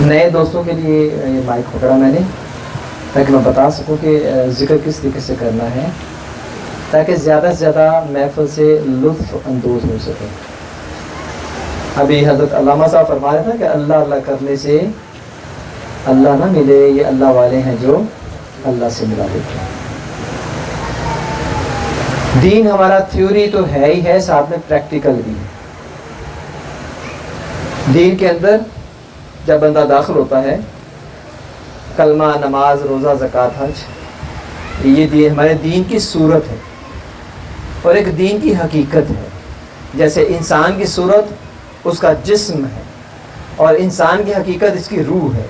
نئے دوستوں کے لیے یہ مائک پکڑا میں نے تاکہ میں بتا سکوں کہ ذکر کس طریقے سے کرنا ہے، تاکہ زیادہ سے زیادہ محفل سے لطف اندوز ہو سکے۔ ابھی حضرت علامہ صاحب فرما رہے تھا کہ اللہ اللہ کرنے سے اللہ نہ ملے، یہ اللہ والے ہیں جو اللہ سے ملا دیتے ہیں۔ دین ہمارا تھیوری تو ہے ہی ہے، ساتھ میں پریکٹیکل بھی ہے۔ دین کے اندر جب بندہ داخل ہوتا ہے، کلمہ، نماز، روزہ، زکوٰۃ، حج، یہ دین ہمارے دین کی صورت ہے اور ایک دین کی حقیقت ہے۔ جیسے انسان کی صورت اس کا جسم ہے اور انسان کی حقیقت اس کی روح ہے۔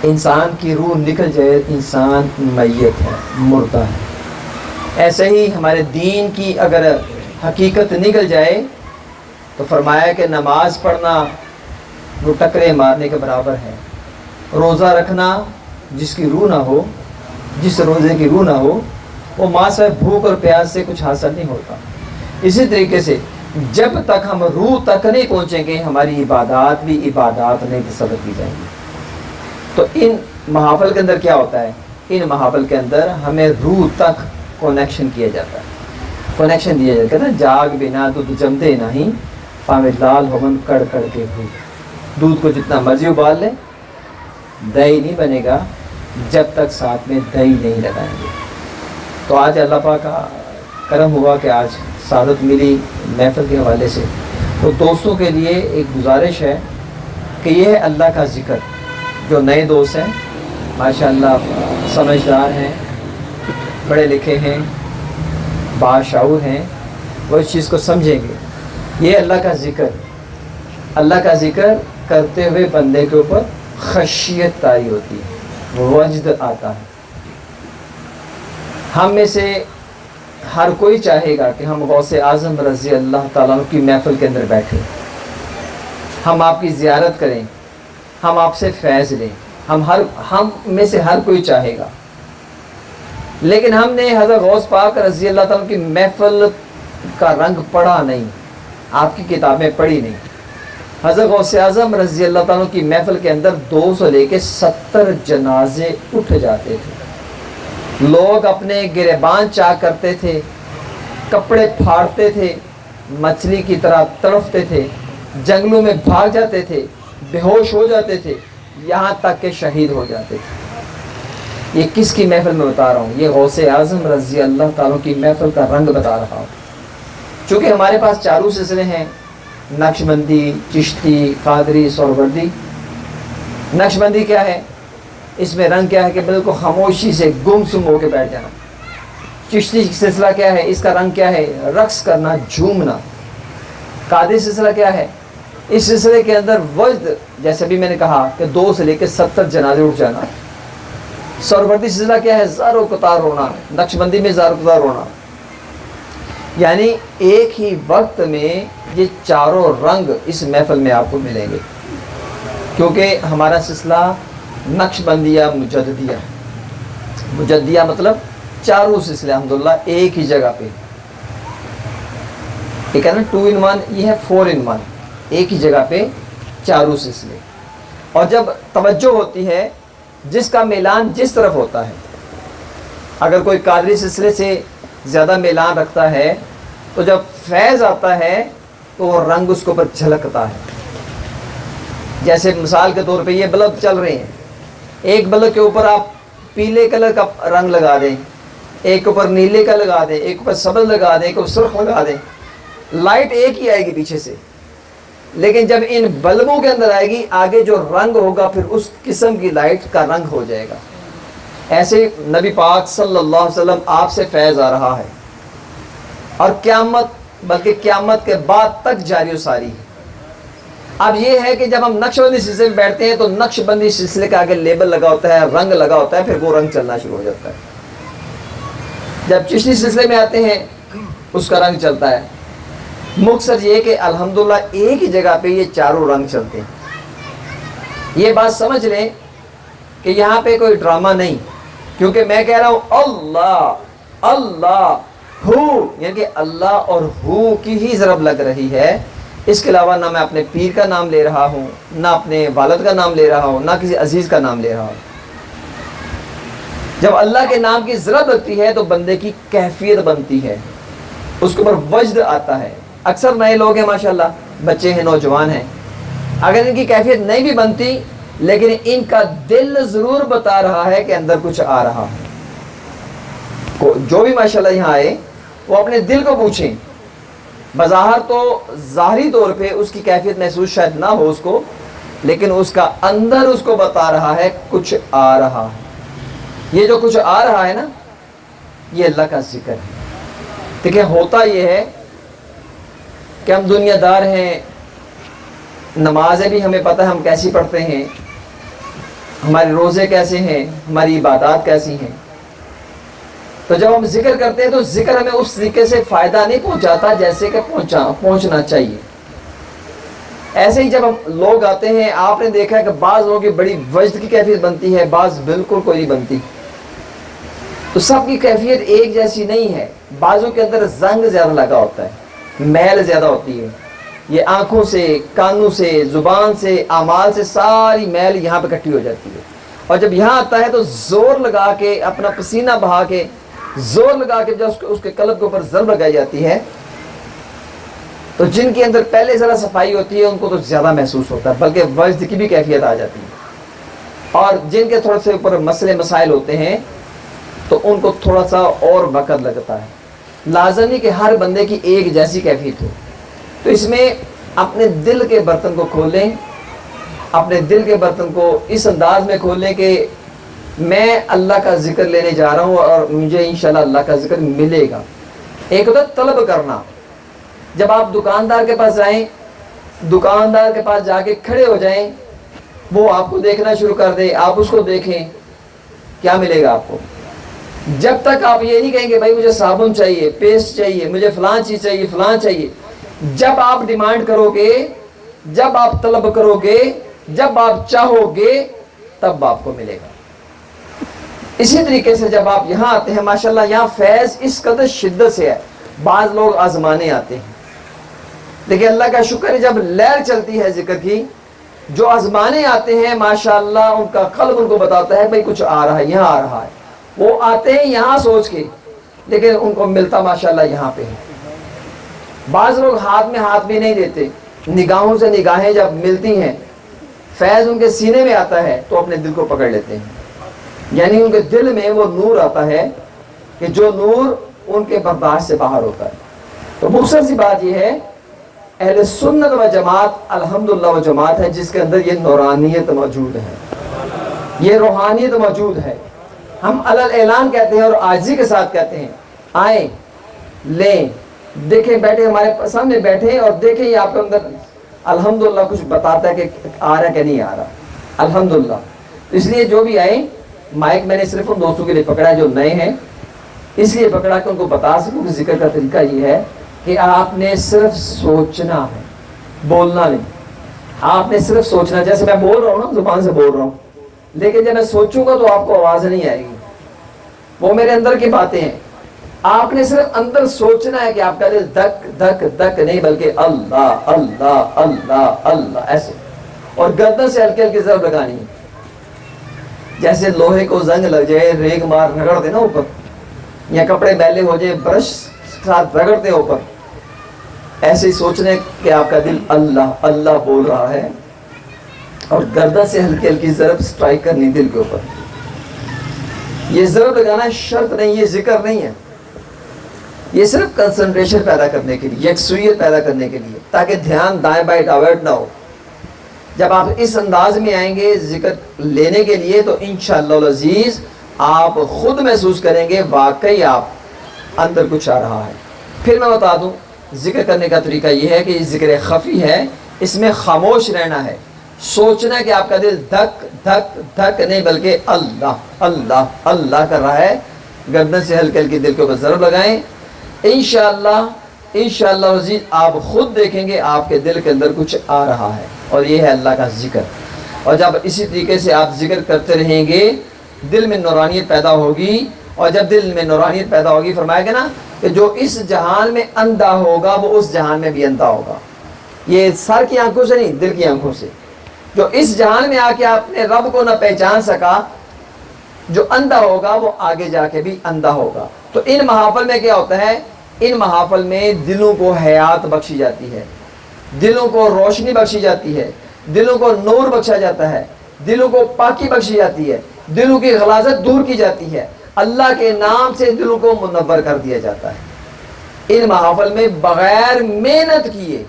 انسان کی روح نکل جائے انسان میت ہے، مردہ ہے۔ ایسے ہی ہمارے دین کی اگر حقیقت نکل جائے تو فرمایا کہ نماز پڑھنا وہ ٹکرے مارنے کے برابر ہے، روزہ رکھنا جس کی روح نہ ہو، جس روزے کی روح نہ ہو، وہ ماں سے بھوک اور پیاس سے کچھ حاصل نہیں ہوتا۔ اسی طریقے سے جب تک ہم روح تک نہیں پہنچیں گے، ہماری عبادات بھی عبادات نہیں تصور کی جائیں گی۔ تو ان محافل کے اندر کیا ہوتا ہے؟ ان محافل کے اندر ہمیں روح تک کنیکشن کیا جاتا ہے، کنیکشن دیا جاتا ہے نا۔ جاگ بنا دودھ جمدے نہیں، پاوے لال ہومن کڑ کڑ کے ہوئی۔ دودھ کو جتنا مرضی ابال لیں، دہی نہیں بنے گا جب تک ساتھ میں دہی نہیں لگائیں گے۔ تو آج اللہ پاک کا کرم ہوا کہ آج سعادت ملی محفل کے حوالے سے۔ تو دوستوں کے لیے ایک گزارش ہے کہ یہ ہے اللہ کا ذکر۔ جو نئے دوست ہیں ماشاءاللہ سمجھدار ہیں، پڑھے لکھے ہیں، باشعور ہیں، وہ اس چیز کو سمجھیں گے۔ یہ اللہ کا ذکر، اللہ کا ذکر کرتے ہوئے بندے کے اوپر خشیت طاری ہوتی ہے، وجد آتا ہے۔ ہم میں سے ہر کوئی چاہے گا کہ ہم غوث اعظم رضی اللہ تعالیٰ عنہ کی محفل کے اندر بیٹھیں، ہم آپ کی زیارت کریں، ہم آپ سے فیض لیں۔ ہم میں سے ہر کوئی چاہے گا، لیکن ہم نے حضرت غوث پاک رضی اللہ تعالیٰ عنہ کی محفل کا رنگ پڑھا نہیں، آپ کی کتابیں پڑھی نہیں۔ حضرت غوث اعظم رضی اللہ تعالیٰ عنہ کی محفل کے اندر 2 سے لے کے 70 جنازے اٹھ جاتے تھے۔ لوگ اپنے گریبان چاک کرتے تھے، کپڑے پھاڑتے تھے، مچھلی کی طرح تڑپتے تھے، جنگلوں میں بھاگ جاتے تھے، بے ہوش ہو جاتے تھے، یہاں تک کہ شہید ہو جاتے تھے۔ یہ کس کی محفل میں بتا رہا ہوں؟ یہ غوث اعظم رضی اللہ تعالیٰ کی محفل کا رنگ بتا رہا ہوں۔ چونکہ ہمارے پاس 4 سلسلے ہیں، نقشبندی، چشتی، قادری، سہروردی۔ نقشبندی کیا ہے؟ اس میں رنگ کیا ہے کہ بالکل خاموشی سے گم سم ہو کے بیٹھ جانا۔ چشتی سلسلہ کیا ہے؟ اس کا رنگ کیا ہے؟ رقص کرنا، جھومنا۔ قادری سلسلہ کیا ہے؟ اس سلسلے کے اندر وجد، جیسے بھی میں نے کہا کہ 2 سے لے کے 70 جنازے اٹھ جانا۔ سہروردی سلسلہ کیا ہے؟ زار و قطار رونا۔ نقشبندی میں زار و قطار رونا۔ یعنی ایک ہی وقت میں یہ 4 رنگ اس محفل میں آپ کو ملیں گے، کیونکہ ہمارا سلسلہ نقشبندیہ مجددیہ، مجددیہ مطلب 4 سلسلے الحمدللہ ایک ہی جگہ پہ۔ یہ کہنا 2 in 1، یہ ہے 4 in 1، ایک ہی جگہ پہ 4 سلسلے۔ اور جب توجہ ہوتی ہے، جس کا میلان جس طرف ہوتا ہے، اگر کوئی قادری سلسلے سے زیادہ میلان رکھتا ہے تو جب فیض آتا ہے تو وہ رنگ اس کے اوپر جھلکتا ہے۔ جیسے مثال کے طور پہ یہ بلب چل رہے ہیں، ایک بلب کے اوپر آپ پیلے کلر کا رنگ لگا دیں، ایک اوپر نیلے کا لگا دیں، ایک اوپر سبز لگا دیں، ایک اوپر سرخ لگا دیں، لائٹ ایک ہی آئے گی پیچھے سے، لیکن جب ان بلبوں کے اندر آئے گی، آگے جو رنگ ہوگا پھر اس قسم کی لائٹ کا رنگ ہو جائے گا۔ ایسے نبی پاک صلی اللہ علیہ وسلم آپ سے فیض آ رہا ہے، اور قیامت، بلکہ قیامت کے بعد تک جاری و ساری ہے۔ اب یہ ہے کہ جب ہم نقش بندی سلسلے میں بیٹھتے ہیں تو نقش بندی سلسلے کا آگے لیبل لگا ہوتا ہے، رنگ لگا ہوتا ہے، پھر وہ رنگ چلنا شروع ہو جاتا ہے۔ جب چشتی سلسلے میں آتے ہیں اس کا رنگ چلتا ہے۔ مقصد یہ کہ الحمدللہ ایک ہی جگہ پہ یہ 4 رنگ چلتے ہیں۔ یہ بات سمجھ لیں کہ یہاں پہ کوئی ڈرامہ نہیں، کیونکہ میں کہہ رہا ہوں اللہ اللہ ہو، یعنی کہ اللہ اور ہو کی ہی ضرب لگ رہی ہے، اس کے علاوہ نہ میں اپنے پیر کا نام لے رہا ہوں، نہ اپنے والد کا نام لے رہا ہوں، نہ کسی عزیز کا نام لے رہا ہوں۔ جب اللہ کے نام کی ضرورت لگتی ہے تو بندے کی کیفیت بنتی ہے، اس کے اوپر وجد آتا ہے۔ اکثر نئے لوگ ہیں ماشاءاللہ، بچے ہیں، نوجوان ہیں، اگر ان کی کیفیت نہیں بھی بنتی لیکن ان کا دل ضرور بتا رہا ہے کہ اندر کچھ آ رہا ہے۔ جو بھی ماشاءاللہ یہاں آئے وہ اپنے دل کو پوچھیں، بظاہر تو ظاہری طور پہ اس کی کیفیت محسوس شاید نہ ہو اس کو، لیکن اس کا اندر اس کو بتا رہا ہے کچھ آ رہا ہے۔ یہ جو کچھ آ رہا ہے نا، یہ اللہ کا ذکر ہے۔ دیکھیں ہوتا یہ ہے کہ ہم دنیا دار ہیں، نمازیں بھی ہمیں پتہ ہے ہم کیسی پڑھتے ہیں، ہمارے روزے کیسے ہیں، ہماری عبادات کیسی ہیں، تو جب ہم ذکر کرتے ہیں تو ذکر ہمیں اس طریقے سے فائدہ نہیں پہنچاتا جیسے کہ پہنچنا چاہیے۔ ایسے ہی جب ہم لوگ آتے ہیں، آپ نے دیکھا ہے کہ بعض لوگوں کی بڑی وجد کی کیفیت بنتی ہے، بعض بالکل کوئی نہیں بنتی، تو سب کی کیفیت ایک جیسی نہیں ہے۔ بعضوں کے اندر زنگ زیادہ لگا ہوتا ہے، میل زیادہ ہوتی ہے، یہ آنکھوں سے، کانوں سے، زبان سے، اعمال سے ساری میل یہاں پہ اکٹھی ہو جاتی ہے، اور جب یہاں آتا ہے تو زور لگا کے، اپنا پسینہ بہا کے، زور لگا کے جب اس کے قلب کے اوپر ضرب لگائی جاتی ہے، تو جن کے اندر پہلے ذرا صفائی ہوتی ہے ان کو تو زیادہ محسوس ہوتا ہے، بلکہ وجد کی بھی کیفیت آ جاتی ہے، اور جن کے تھوڑے سے اوپر مسئلے مسائل ہوتے ہیں تو ان کو تھوڑا سا اور وقت لگتا ہے۔ لازمی کہ ہر بندے کی ایک جیسی کیفیت ہو، تو اس میں اپنے دل کے برتن کو کھولیں، اپنے دل کے برتن کو اس انداز میں کھولیں کہ میں اللہ کا ذکر لینے جا رہا ہوں اور مجھے انشاءاللہ اللہ کا ذکر ملے گا۔ ایک ہوتا ہے طلب کرنا، جب آپ دکاندار کے پاس جائیں، دکاندار کے پاس جا کے کھڑے ہو جائیں، وہ آپ کو دیکھنا شروع کر دے، آپ اس کو دیکھیں، کیا ملے گا آپ کو؟ جب تک آپ یہ نہیں کہیں گے بھائی مجھے صابن چاہیے، پیسٹ چاہیے، مجھے فلاں چیز چاہیے، فلاں چاہیے، جب آپ ڈیمانڈ کرو گے، جب آپ طلب کرو گے، جب آپ چاہو گے، تب آپ کو ملے گا۔ اسی طریقے سے جب آپ یہاں آتے ہیں، ماشاءاللہ یہاں فیض اس قدر شدت سے ہے، بعض لوگ آزمانے آتے ہیں، لیکن اللہ کا شکر ہے جب لہر چلتی ہے ذکر کی، جو آزمانے آتے ہیں ماشاءاللہ ان کا قلب ان کو بتاتا ہے بھائی کچھ آ رہا ہے، یہاں آ رہا ہے۔ وہ آتے ہیں یہاں سوچ کے، لیکن ان کو ملتا ماشاءاللہ یہاں پہ ہے۔ بعض لوگ ہاتھ میں ہاتھ بھی نہیں دیتے، نگاہوں سے نگاہیں جب ملتی ہیں، فیض ان کے سینے میں آتا ہے تو اپنے دل کو پکڑ لیتے ہیں، یعنی ان کے دل میں وہ نور آتا ہے کہ جو نور ان کے برداشت سے باہر ہوتا ہے۔ تو مختصر سی بات یہ ہے، اہل سنت و جماعت الحمدللہ وہ جماعت ہے جس کے اندر یہ نورانیت موجود ہے، یہ روحانیت موجود ہے۔ ہم علل اعلان کہتے ہیں اور عاجزی کے ساتھ کہتے ہیں، آئیں لیں، دیکھیں، بیٹھے ہمارے سامنے بیٹھیں اور دیکھیں یہ آپ کے اندر الحمدللہ کچھ بتاتا ہے کہ آ رہا ہے کہ نہیں آ رہا، الحمدللہ۔ اس لیے جو بھی آئیں، مائک میں نے صرف ان دوستوں کے لیے پکڑا ہے جو نئے ہیں، اس لیے پکڑا کہ ان کو بتا سکوں کہ ذکر کا طریقہ یہ ہے کہ آپ نے صرف سوچنا ہے، بولنا نہیں۔ آپ نے صرف سوچنا، جیسے میں بول رہا ہوں نا، زبان سے بول رہا ہوں، لیکن جب میں سوچوں گا تو آپ کو آواز نہیں آئے گی، وہ میرے اندر کی باتیں ہیں۔ آپ نے صرف اندر سوچنا ہے کہ آپ کا دل دھک دھک دھک نہیں، بلکہ اللہ اللہ اللہ اللہ ایسے، اور گردن سے ہلکی ہلکی ضرب لگانی ہے، جیسے لوہے کو زنگ لگ جائے، ریگ مار رگڑ دینا اوپر، یا کپڑے میلے ہو جائے برش ساتھ رگڑتے اوپر، ایسے ہی سوچنے کہ آپ کا دل اللہ اللہ بول رہا ہے، اور گردن سے ہلکی ہلکی ضرب سٹرائک کرنی دل کے اوپر۔ یہ ضرب لگانا شرط نہیں، یہ ذکر نہیں ہے، یہ صرف کنسنٹریشن پیدا کرنے کے لیے، یکسوئیت پیدا کرنے کے لیے، تاکہ دھیان دائیں بائیں ڈائیورٹ نہ ہو۔ جب آپ اس انداز میں آئیں گے ذکر لینے کے لیے تو انشاءاللہ العزیز آپ خود محسوس کریں گے واقعی آپ اندر کچھ آ رہا ہے۔ پھر میں بتا دوں ذکر کرنے کا طریقہ یہ ہے کہ یہ ذکر خفی ہے، اس میں خاموش رہنا ہے، سوچنا ہے کہ آپ کا دل دھک دھک دھک نہیں، بلکہ اللہ اللہ اللہ کر رہا ہے۔ گردن سے ہلکی ہلکی دل کے اوپر ضرب لگائیں، انشاءاللہ عزیز آپ خود دیکھیں گے آپ کے دل کے اندر کچھ آ رہا ہے، اور یہ ہے اللہ کا ذکر۔ اور جب اسی طریقے سے آپ ذکر کرتے رہیں گے دل میں نورانیت پیدا ہوگی، اور جب دل میں نورانیت پیدا ہوگی، فرمایا گیا نا کہ جو اس جہان میں اندھا ہوگا وہ اس جہان میں بھی اندھا ہوگا۔ یہ سر کی آنکھوں سے نہیں، دل کی آنکھوں سے. جو اس جہان میں آ کے اپنے رب کو نہ پہچان سکا، جو اندھا ہوگا وہ آگے جا کے بھی اندھا ہوگا. تو ان محافل میں کیا ہوتا ہے؟ ان محافل میں دلوں کو حیات بخشی جاتی ہے، دلوں کو روشنی بخشی جاتی ہے، دلوں کو نور بخشا جاتا ہے، دلوں کو پاکی بخشی جاتی ہے، دلوں کی غلاظت دور کی جاتی ہے، اللہ کے نام سے دلوں کو منور کر دیا جاتا ہے. ان محافل میں بغیر محنت کیے،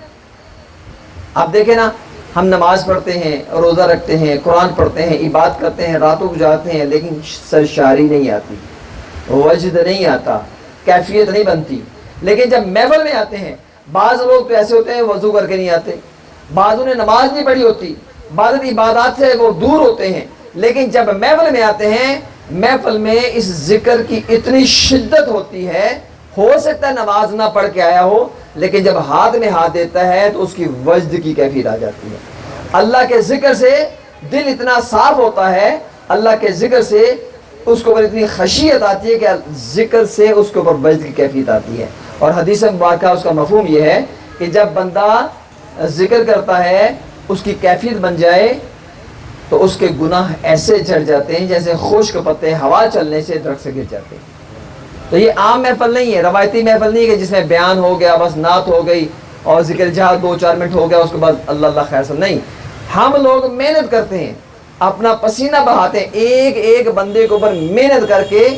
آپ دیکھیں نا، ہم نماز پڑھتے ہیں، روزہ رکھتے ہیں، قرآن پڑھتے ہیں، عبادت کرتے ہیں، راتوں گزارتے ہیں، لیکن سرشاری نہیں آتی، وجد نہیں آتا، کیفیت نہیں بنتی. لیکن جب محفل میں آتے ہیں، بعض لوگ تو ایسے ہوتے ہیں وضو کر کے نہیں آتے، بعضوں نے نماز نہیں پڑھی ہوتی، بعض عبادات سے وہ دور ہوتے ہیں، لیکن جب محفل میں آتے ہیں، محفل میں اس ذکر کی اتنی شدت ہوتی ہے، ہو سکتا ہے نماز نہ پڑھ کے آیا ہو، لیکن جب ہاتھ میں ہاتھ دیتا ہے تو اس کی وجد کی کیفیت آ جاتی ہے. اللہ کے ذکر سے دل اتنا صاف ہوتا ہے، اللہ کے ذکر سے اس کے اوپر اتنی خشیت آتی ہے کہ ذکر سے اس کے اوپر وجد کی کیفیت آتی ہے. اور حدیث مبارکہ اس کا مفہوم یہ ہے کہ جب بندہ ذکر کرتا ہے، اس کی کیفیت بن جائے تو اس کے گناہ ایسے جھڑ جاتے ہیں جیسے خشک پتے ہوا چلنے سے درخت سے گر جاتے ہیں. تو یہ عام محفل نہیں ہے، روایتی محفل نہیں ہے کہ جس میں بیان ہو گیا، بس نعت ہو گئی اور ذکر جہاد 2-4 منٹ ہو گیا، اس کے بعد اللہ اللہ خیر سب نہیں. ہم لوگ محنت کرتے ہیں، اپنا پسینہ بہاتے ہیں، ایک ایک بندے کے اوپر محنت کر کے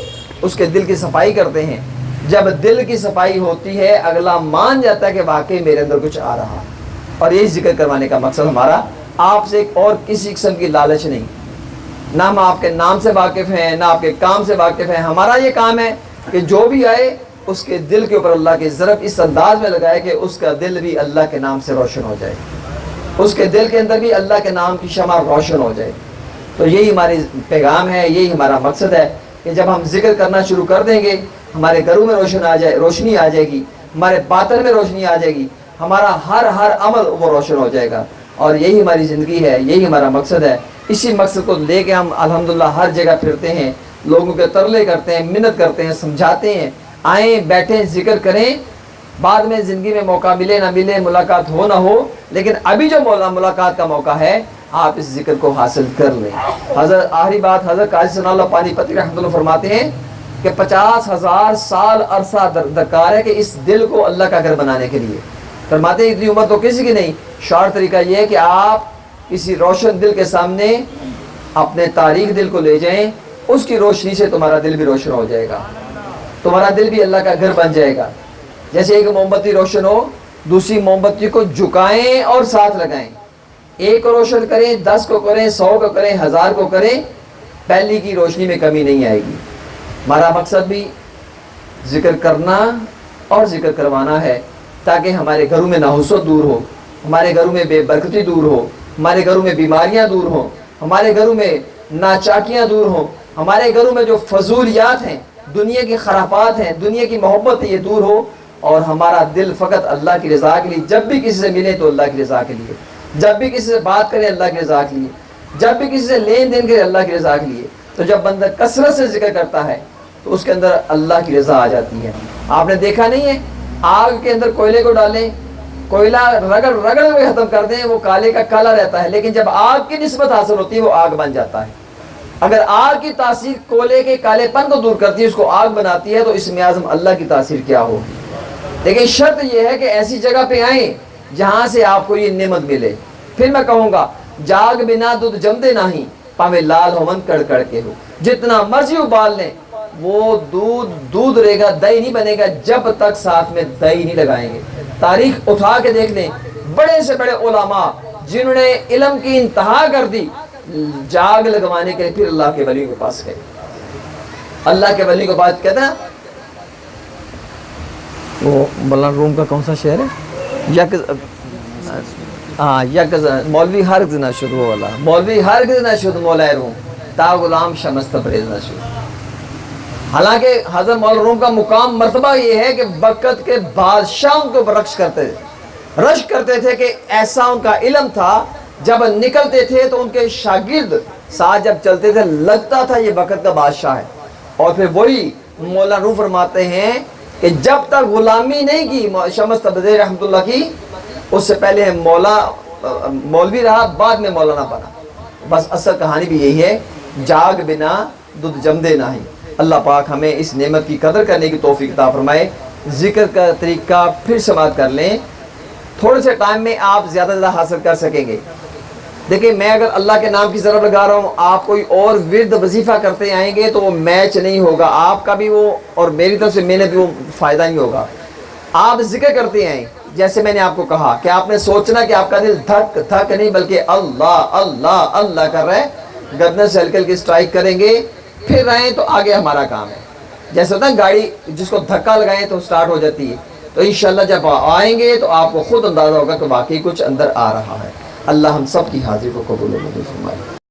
اس کے دل کی صفائی کرتے ہیں. جب دل کی صفائی ہوتی ہے، اگلا مان جاتا ہے کہ واقعی میرے اندر کچھ آ رہا. اور یہی ذکر کروانے کا مقصد ہمارا، آپ سے ایک اور کسی قسم کی لالچ نہیں. نہ ہم آپ کے نام سے واقف ہیں، نہ آپ کے کام سے واقف ہیں. ہمارا یہ کام ہے کہ جو بھی آئے اس کے دل کے اوپر اللہ کی ضرب اس انداز میں لگائے کہ اس کا دل بھی اللہ کے نام سے روشن ہو جائے، اس کے دل کے اندر بھی اللہ کے نام کی شمع روشن ہو جائے. تو یہی ہماری پیغام ہے، یہی ہمارا مقصد ہے کہ جب ہم ذکر کرنا شروع کر دیں گے، ہمارے گھروں میں روشنی آ جائے گی، ہمارے باطن میں روشنی آ جائے گی، ہمارا ہر عمل وہ روشن ہو جائے گا. اور یہی ہماری زندگی ہے، یہی ہمارا مقصد ہے. اسی مقصد کو لے کے ہم الحمدللہ ہر جگہ پھرتے ہیں، لوگوں کے ترلے کرتے ہیں، منت کرتے ہیں، سمجھاتے ہیں، آئیں بیٹھیں ذکر کریں. بعد میں زندگی میں موقع ملے نہ ملے، ملاقات ہو نہ ہو، لیکن ابھی جو ملاقات کا موقع ہے، آپ اس ذکر کو حاصل کر لیں. حضرت آخری بات، حضرت قاضی ثناء اللہ پانی پتی رحمۃ اللہ فرماتے ہیں کہ 50,000 سال عرصہ درکار ہے کہ اس دل کو اللہ کا گھر بنانے کے لیے. فرماتے ہیں اتنی عمر تو کسی کی نہیں. شارٹ طریقہ یہ ہے کہ آپ کسی روشن دل کے سامنے اپنے تاریخ دل کو لے جائیں، اس کی روشنی سے تمہارا دل بھی روشن ہو جائے گا، تمہارا دل بھی اللہ کا گھر بن جائے گا. جیسے ایک موم بتی روشن ہو، دوسری موم بتی کو جھکائیں اور ساتھ لگائیں. ایک کو روشن کریں، 10 کو کریں، 100 کو کریں، 1000 کو کریں، پہلی کی روشنی میں کمی نہیں آئے گی. ہمارا مقصد بھی ذکر کرنا اور ذکر کروانا ہے تاکہ ہمارے گھروں میں نحوست دور ہو، ہمارے گھروں میں بے برکتی دور ہو، ہمارے گھروں میں بیماریاں دور ہوں، ہمارے گھروں میں ناچاکیاں دور ہوں، ہمارے گھروں میں جو فضولیات ہیں، دنیا کی خرافات ہیں، دنیا کی محبت ہے، یہ دور ہو، اور ہمارا دل فقط اللہ کی رضا کے لیے، جب بھی کسی سے ملے تو اللہ کی رضا کے لیے، جب بھی کسی سے بات کریں اللہ کی رضا کے لیے، جب بھی کسی سے لین دین کرے اللہ کی رضا کے لیے. تو جب بندہ کثرت سے ذکر کرتا ہے تو اس کے اندر اللہ کی رضا آ جاتی ہے. آپ نے دیکھا نہیں ہے، آگ کے اندر کوئلے کو ڈالیں، کوئلہ رگڑ کے ختم کر دیں، وہ کالے کا کالا رہتا ہے، لیکن جب آگ کی نسبت حاصل ہوتی ہے وہ آگ بن جاتا ہے. اگر آگ کی تاثیر کوئلے کے کالے پن کو دور کرتی ہے، اس کو آگ بناتی ہے، تو اس میں اعظم اللہ کی تاثیر کیا ہوگی. لیکن شرط یہ ہے کہ ایسی جگہ پہ آئیں جہاں سے آپ کو یہ نعمت ملے. پھر میں کہوں گا، جاگ بنا دودھ جمدے نہیں، پاوے لال ہومن کڑ کڑ کے ہو. جتنا مرضی ابال لیں وہ دودھ رہے گا، دہی نہیں بنے گا جب تک ساتھ میں دہی نہیں لگائیں گے. تاریخ اٹھا کے دیکھ لیں، بڑے سے بڑے علماء جنہوں نے علم کی انتہا کر دی، جاگ لگوانے کے لیے پھر اللہ کے ولی کے پاس گئے. اللہ کے ولی کے پاس کہتے ہیں، وہ بلان روم کا کون سا شہر ہے، مولوی ہرگز نہ شد، وہ والا مولوی ہرگز نہ شد مولا روم تا غلام شمس تبریز نہ شد. حالانکہ حضرت مولا روم کا مقام مرتبہ یہ ہے کہ وقت کے بادشاہوں کو رشک کرتے تھے کہ ایسا ان کا علم تھا، جب نکلتے تھے تو ان کے شاگرد ساتھ جب چلتے تھے لگتا تھا یہ وقت کا بادشاہ ہے. اور پھر وہی مولا روم فرماتے ہیں کہ جب تک غلامی نہیں کی شمس تبریز رحمۃ اللہ کی، اس سے پہلے مولوی رہا، بعد میں مولانا بنا. بس اصل کہانی بھی یہی ہے، جاگ بنا دودھ جمدے نہیں. اللہ پاک ہمیں اس نعمت کی قدر کرنے کی توفیق عطا فرمائے. ذکر کا طریقہ پھر سماعت کر لیں، تھوڑے سے ٹائم میں آپ زیادہ سے زیادہ حاصل کر سکیں گے. دیکھیں میں اگر اللہ کے نام کی ضرب لگا رہا ہوں، آپ کوئی اور ورد وظیفہ کرتے آئیں گے تو وہ میچ نہیں ہوگا، آپ کا بھی وہ اور میری طرف سے میں نے بھی وہ فائدہ نہیں ہوگا. آپ ذکر کرتے آئیں، جیسے میں نے آپ کو کہا کہ آپ نے سوچنا کہ آپ کا دل دھک دھک نہیں بلکہ اللہ اللہ اللہ کر رہا ہے. گردن سے ہلکے ہلکے اسٹرائک کریں گے، پھر رہیں تو آگے ہمارا کام ہے. جیسے ہوتا ہے گاڑی جس کو دھکا لگائیں تو سٹارٹ ہو جاتی ہے، تو انشاءاللہ جب آئیں گے تو آپ کو خود اندازہ ہوگا کہ واقعی کچھ اندر آ رہا ہے. اللہ ہم سب کی حاضری کو قبول و منظور فرمائے.